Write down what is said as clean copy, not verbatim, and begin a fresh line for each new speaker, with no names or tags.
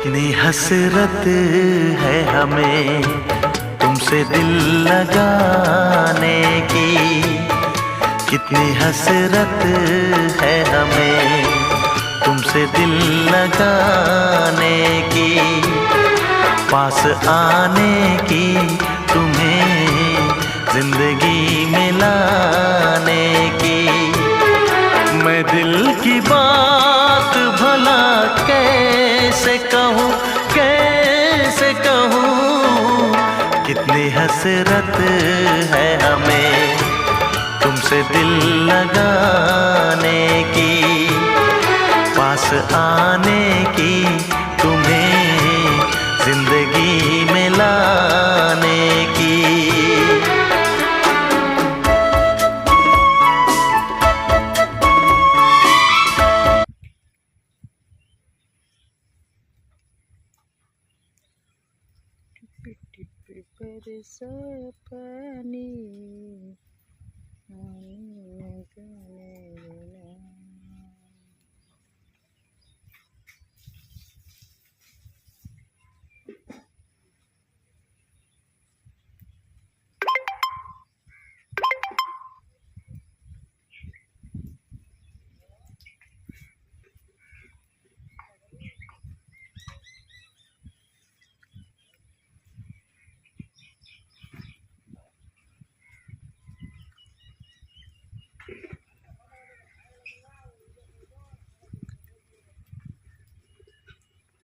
कितनी हसरत है हमें तुमसे दिल लगाने की, कितनी हसरत है हमें तुमसे दिल लगाने की, पास आने की, तुम्हें जिंदगी में लाने की। मैं दिल की बात भला कैसे कहूँ, कैसे कहूँ, कितनी हसरत है हमें तुमसे दिल लगाने की, पास आने की, तुम्हें जिंदगी में लाने की।
बरसा पानी